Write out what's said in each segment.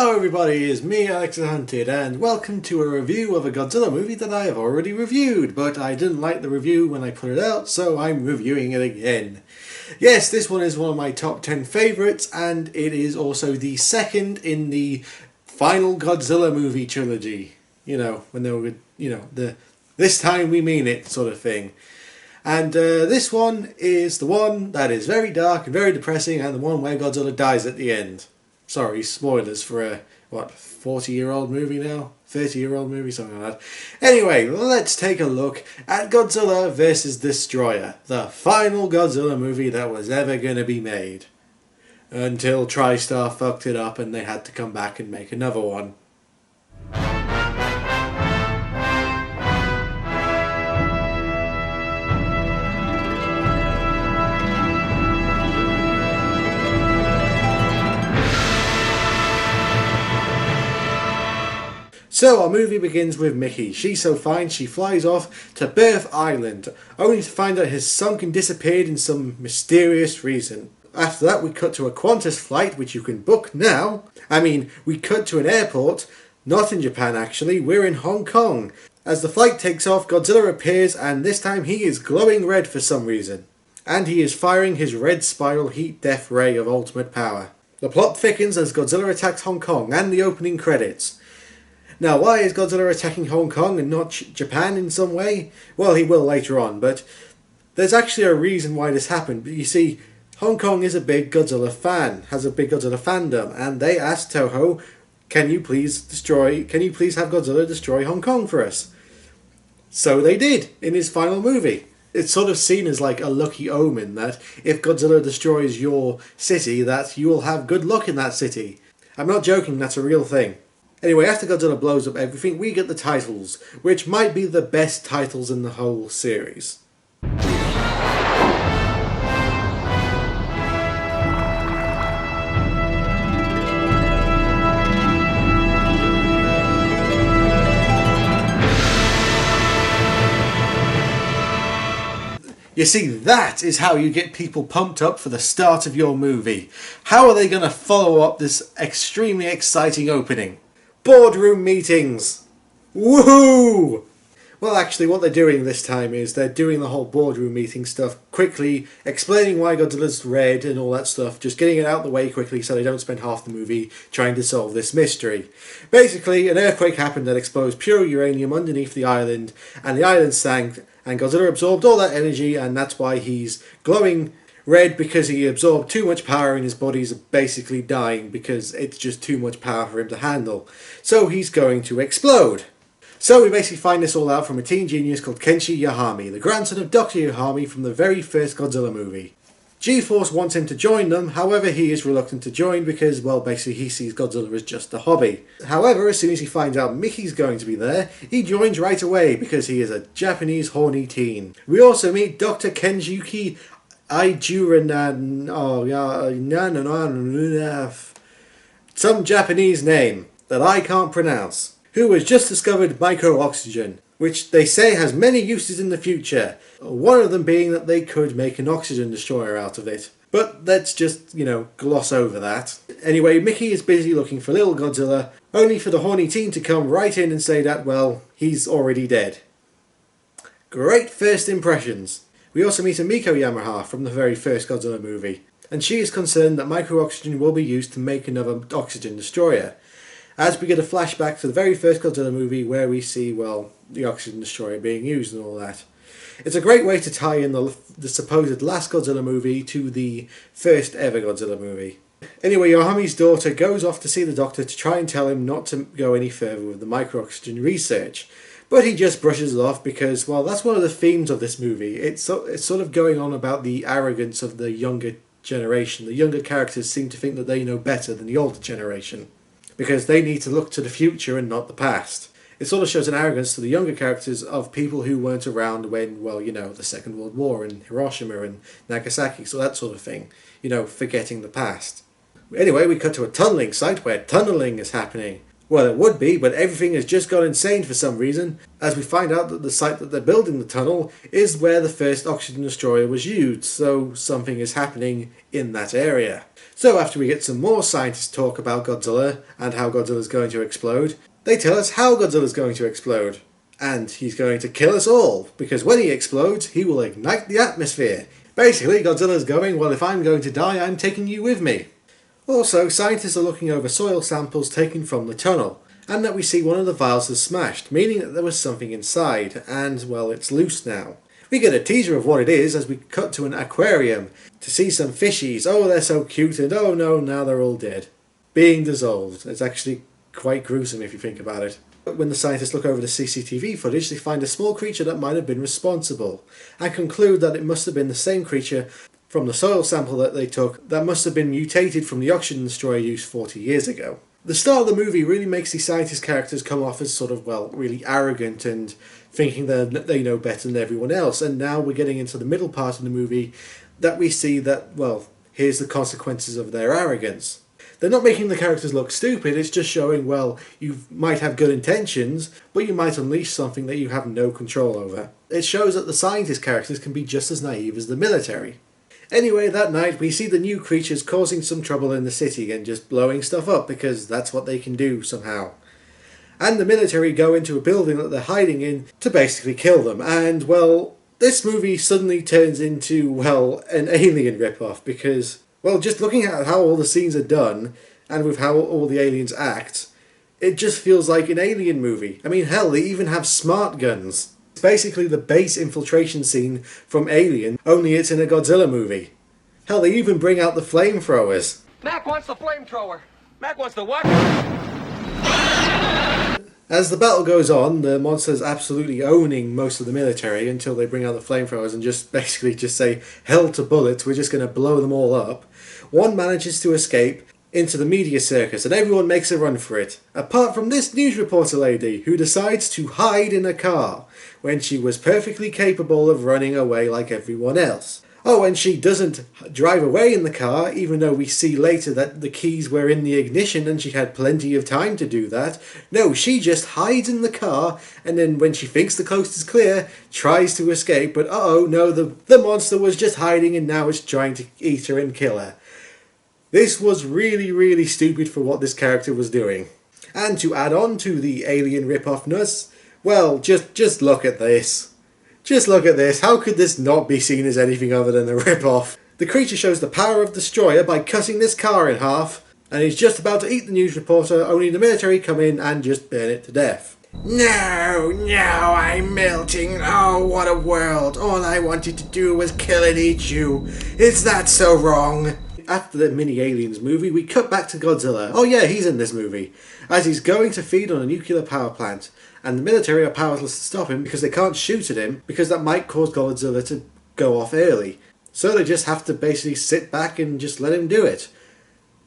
Hello everybody, it's me Alexthehunted and welcome to a review of a Godzilla movie that I have already reviewed, but I didn't like the review when I put it out, so I'm reviewing it again. Yes, this one is one of my top 10 favourites, and it is also the second in the final Godzilla movie trilogy. You know, when they were, the this time we mean it sort of thing. And this one is the one that is very dark and very depressing, and the one where Godzilla dies at the end. Sorry, spoilers for a, 40-year-old movie now? 30-year-old movie, something like that. Anyway, let's take a look at Godzilla vs. Destoroyah, the final Godzilla movie that was ever going to be made. Until TriStar fucked it up and they had to come back and make another one. So our movie begins with Mickey. She's so fine she flies off to Birth Island, only to find out has sunk and disappeared in some mysterious reason. After that we cut to a Qantas flight, which you can book now. We cut to an airport, not in Japan actually, we're in Hong Kong. As the flight takes off, Godzilla appears, and this time he is glowing red for some reason. And he is firing his red spiral heat death ray of ultimate power. The plot thickens as Godzilla attacks Hong Kong and the opening credits. Now, why is Godzilla attacking Hong Kong and not Japan in some way? Well, he will later on, but there's actually a reason why this happened. But you see, Hong Kong is a big Godzilla fan, has a big Godzilla fandom, and they asked Toho, can you please have Godzilla destroy Hong Kong for us? So they did, in his final movie. It's sort of seen as like a lucky omen that if Godzilla destroys your city, that you will have good luck in that city. I'm not joking, that's a real thing. Anyway, after Godzilla blows up everything, we get the titles, which might be the best titles in the whole series. You see, that is how you get people pumped up for the start of your movie. How are they going to follow up this extremely exciting opening? Boardroom meetings! Woohoo! Well, actually what they're doing this time is they're doing the whole boardroom meeting stuff quickly, explaining why Godzilla's red and all that stuff, just getting it out the way quickly so they don't spend half the movie trying to solve this mystery. Basically, an earthquake happened that exposed pure uranium underneath the island, and the island sank, and Godzilla absorbed all that energy, and that's why he's glowing red, because he absorbed too much power and his body's basically dying because it's just too much power for him to handle. So he's going to explode. So we basically find this all out from a teen genius called Kenshi Yahami, the grandson of Dr. Yahami from the very first Godzilla movie. G-Force wants him to join them, however he is reluctant to join because, well, basically he sees Godzilla as just a hobby. However, as soon as he finds out Mickey's going to be there, he joins right away because he is a Japanese horny teen. We also meet Dr. Kenjuki some Japanese name that I can't pronounce, who has just discovered micro-oxygen, which they say has many uses in the future, one of them being that they could make an oxygen destroyer out of it. But let's just, gloss over that. Anyway, Mickey is busy looking for little Godzilla, only for the horny teen to come right in and say that, well, he's already dead. Great first impressions. We also meet Emiko Yamaha from the very first Godzilla movie, and she is concerned that micro-oxygen will be used to make another oxygen destroyer. As we get a flashback to the very first Godzilla movie where we see, well, the oxygen destroyer being used and all that. It's a great way to tie in the supposed last Godzilla movie to the first ever Godzilla movie. Anyway, Yohami's daughter goes off to see the doctor to try and tell him not to go any further with the micro-oxygen research. But he just brushes it off because, well, that's one of the themes of this movie. It's sort of going on about the arrogance of the younger generation. The younger characters seem to think that they know better than the older generation because they need to look to the future and not the past. It sort of shows an arrogance to the younger characters of people who weren't around when, well, the Second World War and Hiroshima and Nagasaki, so that sort of thing. Forgetting the past. Anyway, we cut to a tunneling site where tunneling is happening. Well, it would be, but everything has just gone insane for some reason, as we find out that the site that they're building the tunnel is where the first oxygen destroyer was used, so something is happening in that area. So after we get some more scientists talk about Godzilla and how Godzilla's going to explode, they tell us how Godzilla's going to explode. And he's going to kill us all, because when he explodes, he will ignite the atmosphere. Basically, Godzilla's going, well, if I'm going to die, I'm taking you with me. Also, scientists are looking over soil samples taken from the tunnel, and that we see one of the vials has smashed, meaning that there was something inside, and, well, it's loose now. We get a teaser of what it is as we cut to an aquarium to see some fishies. Oh, they're so cute, and oh no, now they're all dead. Being dissolved. It's actually quite gruesome if you think about it. When the scientists look over the CCTV footage, they find a small creature that might have been responsible, and conclude that it must have been the same creature from the soil sample that they took that must have been mutated from the oxygen destroyer used 40 years ago. The start of the movie really makes these scientist characters come off as sort of, well, really arrogant and thinking that they know better than everyone else, and now we're getting into the middle part of the movie that we see that, well, here's the consequences of their arrogance. They're not making the characters look stupid, it's just showing, well, you might have good intentions, but you might unleash something that you have no control over. It shows that the scientist characters can be just as naive as the military. Anyway, that night we see the new creatures causing some trouble in the city and just blowing stuff up because that's what they can do somehow. And the military go into a building that they're hiding in to basically kill them, and, well, this movie suddenly turns into, well, an Alien ripoff because, well, just looking at how all the scenes are done and with how all the aliens act, it just feels like an Alien movie. I mean, hell, they even have smart guns. It's basically the base infiltration scene from Alien, only it's in a Godzilla movie. Hell, they even bring out the flamethrowers. Mac wants the flamethrower. Mac wants the what? As the battle goes on, the monster's absolutely owning most of the military until they bring out the flamethrowers and just basically just say, hell to bullets, we're just going to blow them all up. One manages to escape into the media circus and everyone makes a run for it, apart from this news reporter lady who decides to hide in a car when she was perfectly capable of running away like everyone else. Oh, and she doesn't drive away in the car, even though we see later that the keys were in the ignition and she had plenty of time to do that. No, she just hides in the car, and then when she thinks the coast is clear, tries to escape, but uh-oh, no, the monster was just hiding and now it's trying to eat her and kill her. This was really, really stupid for what this character was doing. And to add on to the Alien rip-offness, well, just look at this. Just look at this. How could this not be seen as anything other than a rip-off? The creature shows the power of Destroyer by cutting this car in half, and he's just about to eat the news reporter, only the military come in and just burn it to death. No, I'm melting. Oh, what a world. All I wanted to do was kill and eat you. Is that so wrong? After the Mini-Aliens movie, we cut back to Godzilla. Oh yeah, he's in this movie. As he's going to feed on a nuclear power plant, and the military are powerless to stop him because they can't shoot at him because that might cause Godzilla to go off early. So they just have to basically sit back and just let him do it.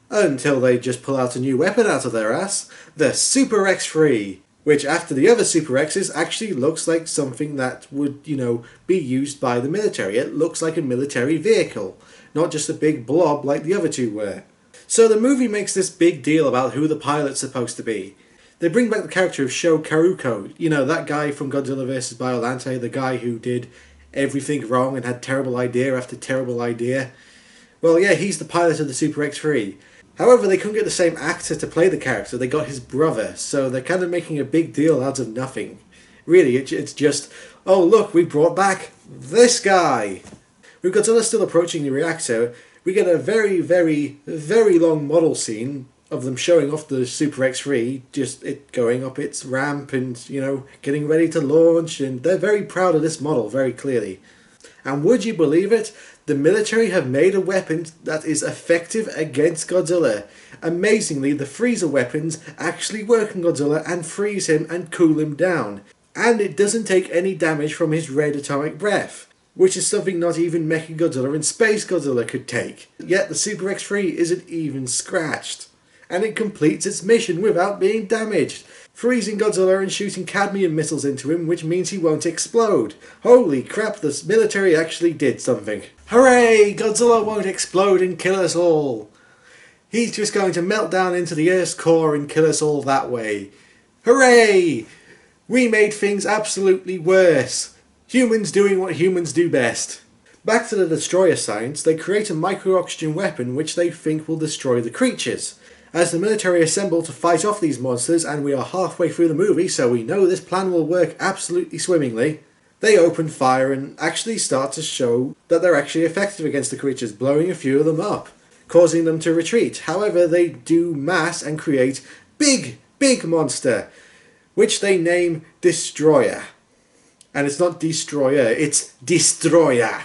Until they just pull out a new weapon out of their ass, the Super X-3, which after the other Super X's actually looks like something that would, be used by the military. It looks like a military vehicle, not just a big blob like the other two were. So the movie makes this big deal about who the pilot's supposed to be. They bring back the character of Sho Karuko, that guy from Godzilla vs. Biollante, the guy who did everything wrong and had terrible idea after terrible idea. Well, yeah, he's the pilot of the Super X-3. However, they couldn't get the same actor to play the character, they got his brother, so they're kind of making a big deal out of nothing. Really, it's just, oh look, we brought back this guy! With Godzilla still approaching the reactor, we get a very, very, very long model scene of them showing off the Super X-3, just it going up its ramp and, getting ready to launch, and they're very proud of this model, very clearly. And would you believe it? The military have made a weapon that is effective against Godzilla. Amazingly, the freezer weapons actually work on Godzilla and freeze him and cool him down. And it doesn't take any damage from his red atomic breath, which is something not even Mechagodzilla and Space Godzilla could take. Yet the Super X-3 isn't even scratched. And it completes its mission without being damaged, freezing Godzilla and shooting cadmium missiles into him, which means he won't explode. Holy crap, the military actually did something. Hooray! Godzilla won't explode and kill us all. He's just going to melt down into the Earth's core and kill us all that way. Hooray! We made things absolutely worse. Humans doing what humans do best. Back to the Destroyer science, they create a micro-oxygen weapon which they think will destroy the creatures. As the military assemble to fight off these monsters, and we are halfway through the movie so we know this plan will work absolutely swimmingly, they open fire and actually start to show that they're actually effective against the creatures, blowing a few of them up, causing them to retreat. However, they do mass and create big monster, which they name Destoroyah. And it's not Destroyer, it's Destoroyah,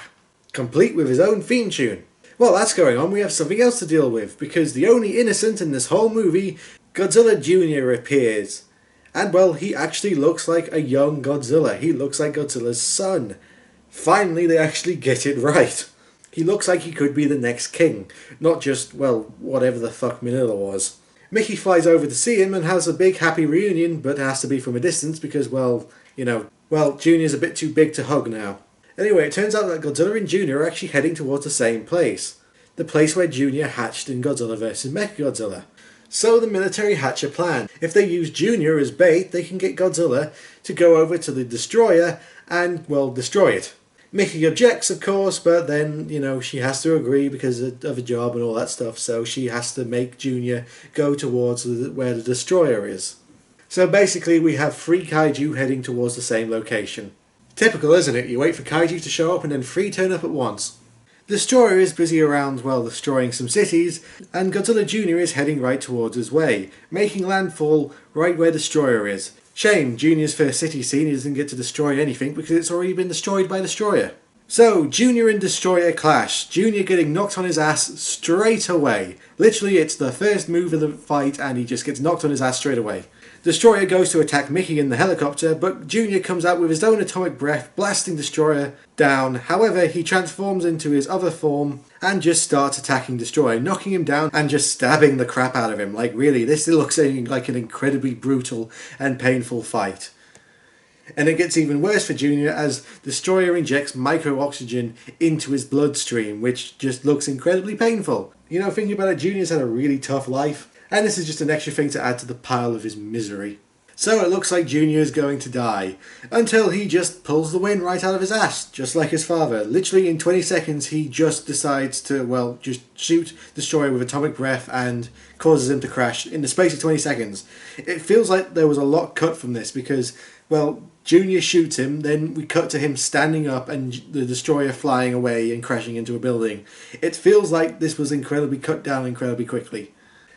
complete with his own theme tune. While that's going on, we have something else to deal with, because the only innocent in this whole movie, Godzilla Jr. appears. And well, he actually looks like a young Godzilla. He looks like Godzilla's son. Finally, they actually get it right. He looks like he could be the next king, not just, well, whatever the fuck Manila was. Mickey flies over to see him and has a big happy reunion, but it has to be from a distance because, well, you know, well, Junior's a bit too big to hug now. Anyway, it turns out that Godzilla and Junior are actually heading towards the same place. The place where Junior hatched in Godzilla vs. Mechagodzilla. So the military hatch a plan. If they use Junior as bait, they can get Godzilla to go over to the Destroyer and, well, destroy it. Mickey objects, of course, but then, you know, she has to agree because of a job and all that stuff, so she has to make Junior go towards where the Destroyer is. So basically we have 3 kaiju heading towards the same location. Typical, isn't it? You wait for kaiju to show up and then 3 turn up at once. Destroyer is busy around, well, destroying some cities, and Godzilla Jr. is heading right towards his way, making landfall right where Destroyer is. Shame, Junior's first city scene he doesn't get to destroy anything because it's already been destroyed by Destroyer. So, Junior and Destroyer clash, Junior getting knocked on his ass straight away. Literally, it's the first move of the fight and he just gets knocked on his ass straight away. Destroyer goes to attack Mickey in the helicopter, but Junior comes out with his own atomic breath, blasting Destroyer down. However, he transforms into his other form and just starts attacking Destroyer, knocking him down and just stabbing the crap out of him. Like, really, this looks like an incredibly brutal and painful fight. And it gets even worse for Junior as Destroyer injects micro-oxygen into his bloodstream, which just looks incredibly painful. You know, thinking about it, Junior's had a really tough life. And this is just an extra thing to add to the pile of his misery. So it looks like Junior is going to die, until he just pulls the wind right out of his ass, just like his father. Literally in 20 seconds he just decides to, well, just shoot Destroyer with atomic breath and causes him to crash in the space of 20 seconds. It feels like there was a lot cut from this because, well, Junior shoots him, then we cut to him standing up and the Destroyer flying away and crashing into a building. It feels like this was incredibly cut down incredibly quickly.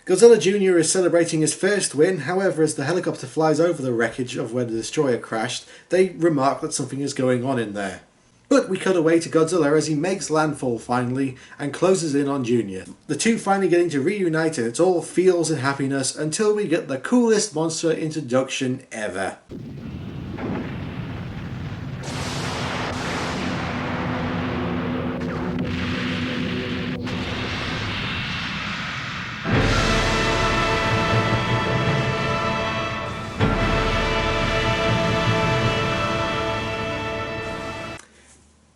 Godzilla Jr. is celebrating his first win, however as the helicopter flies over the wreckage of where the Destroyer crashed, they remark that something is going on in there. But we cut away to Godzilla as he makes landfall finally and closes in on Junior. The two finally getting to reunite and it's all feels and happiness until we get the coolest monster introduction ever.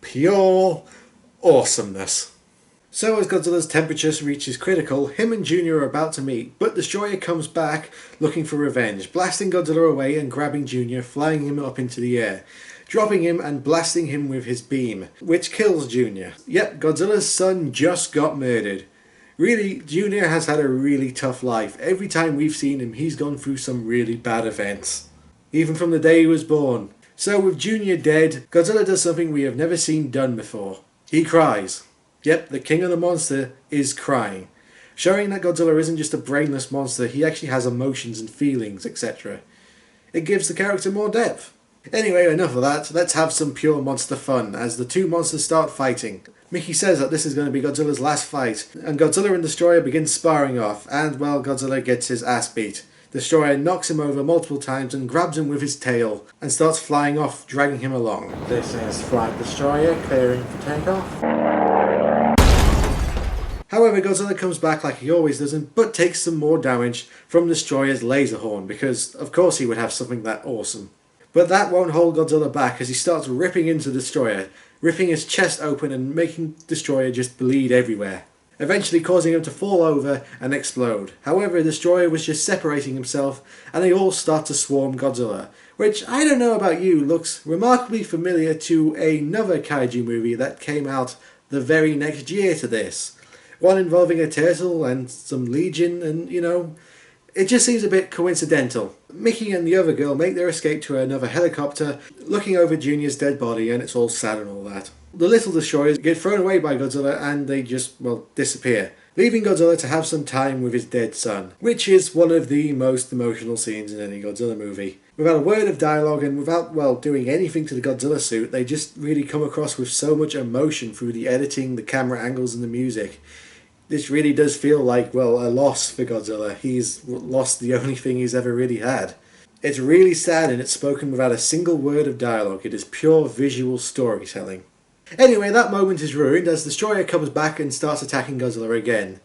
Pure awesomeness. So as Godzilla's temperature reaches critical, him and Junior are about to meet, but Destroyer comes back looking for revenge, blasting Godzilla away and grabbing Junior, flying him up into the air, dropping him and blasting him with his beam, which kills Junior. Yep, Godzilla's son just got murdered. Really, Junior has had a really tough life. Every time we've seen him, he's gone through some really bad events. Even from the day he was born. So with Junior dead, Godzilla does something we have never seen done before. He cries. Yep, the king of the monster is crying. Showing that Godzilla isn't just a brainless monster, he actually has emotions and feelings, etc. It gives the character more depth. Anyway, enough of that, let's have some pure monster fun as the two monsters start fighting. Mickey says that this is going to be Godzilla's last fight, and Godzilla and Destroyer begin sparring off, and well, Godzilla gets his ass beat. Destroyer knocks him over multiple times and grabs him with his tail and starts flying off, dragging him along. This is Flight Destroyer, clearing for takeoff. However, Godzilla comes back like he always doesn't, but takes some more damage from Destroyer's laser horn, because of course he would have something that awesome. But that won't hold Godzilla back as he starts ripping into Destroyer, ripping his chest open and making Destroyer just bleed everywhere. eventually causing him to fall over and explode. However, Destroyer was just separating himself, and they all start to swarm Godzilla, which, I don't know about you, looks remarkably familiar to another kaiju movie that came out the very next year to this. One involving a turtle and some legion, and it just seems a bit coincidental. Mickey and the other girl make their escape to another helicopter, looking over Junior's dead body, and it's all sad and all that. The little destroyers get thrown away by Godzilla and they just, disappear, leaving Godzilla to have some time with his dead son, which is one of the most emotional scenes in any Godzilla movie. Without a word of dialogue and without, doing anything to the Godzilla suit, they just really come across with so much emotion through the editing, the camera angles and the music. This really does feel like, a loss for Godzilla. He's lost the only thing he's ever really had. It's really sad and it's spoken without a single word of dialogue. It is pure visual storytelling. Anyway, that moment is ruined as Destroyer comes back and starts attacking Godzilla again.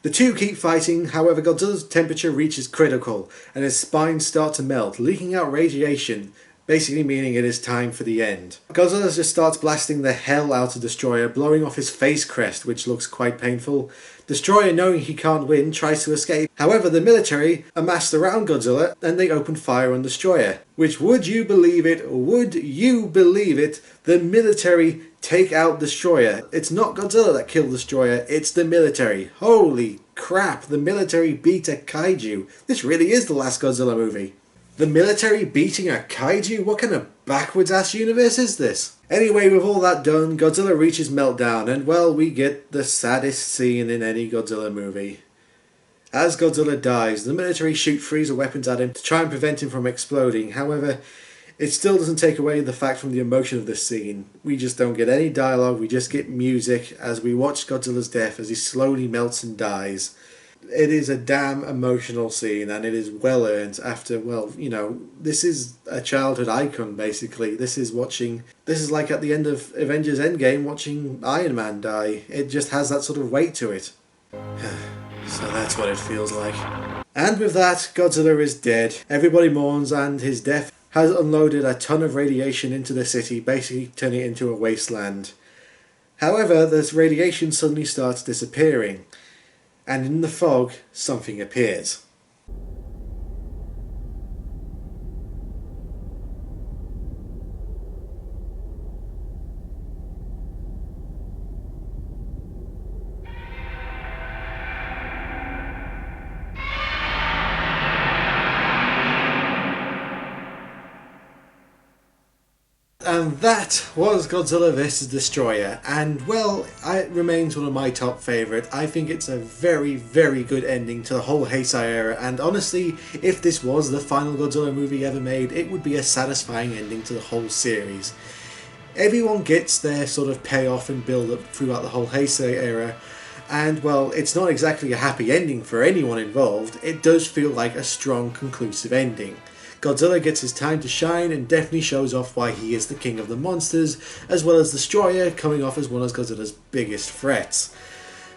The two keep fighting, however Godzilla's temperature reaches critical and his spines start to melt, leaking out radiation, basically meaning it is time for the end. Godzilla just starts blasting the hell out of Destroyer, blowing off his face crest, which looks quite painful. Destroyer, knowing he can't win, tries to escape. However, the military amassed around Godzilla and they open fire on Destroyer. Which, would you believe it, the military take out Destroyer. It's not Godzilla that killed Destroyer, it's the military. Holy crap, the military beat a kaiju. This really is the last Godzilla movie. The military beating a kaiju? What kind of backwards ass universe is this? Anyway, with all that done, Godzilla reaches meltdown and we get the saddest scene in any Godzilla movie. As Godzilla dies, the military shoot freezer weapons at him to try and prevent him from exploding. However, it still doesn't take away the fact from the emotion of this scene. We just don't get any dialogue, we just get music as we watch Godzilla's death as he slowly melts and dies. It is a damn emotional scene and it is well earned after, this is a childhood icon basically. This is like at the end of Avengers Endgame watching Iron Man die. It just has that sort of weight to it. So that's what it feels like. And with that, Godzilla is dead. Everybody mourns and his death has unloaded a ton of radiation into the city, basically turning it into a wasteland. However, this radiation suddenly starts disappearing. And in the fog, something appears. And that was Godzilla vs. Destroyer, and it remains one of my top favourite. I think it's a very, very good ending to the whole Heisei era, and honestly, if this was the final Godzilla movie ever made, it would be a satisfying ending to the whole series. Everyone gets their sort of payoff and build up throughout the whole Heisei era, and it's not exactly a happy ending for anyone involved. It does feel like a strong, conclusive ending. Godzilla gets his time to shine and definitely shows off why he is the king of the monsters, as well as Destroyer coming off as one of Godzilla's biggest threats.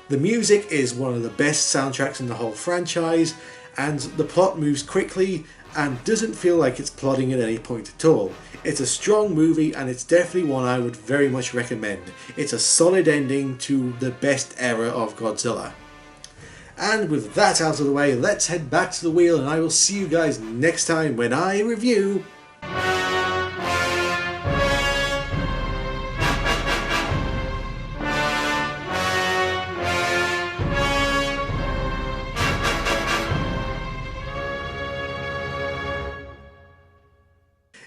The music is one of the best soundtracks in the whole franchise, and the plot moves quickly and doesn't feel like it's plodding at any point at all. It's a strong movie and it's definitely one I would very much recommend. It's a solid ending to the best era of Godzilla. And with that out of the way, let's head back to the wheel and I will see you guys next time when I review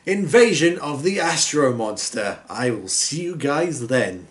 Invasion of the Astro Monster. I will see you guys then.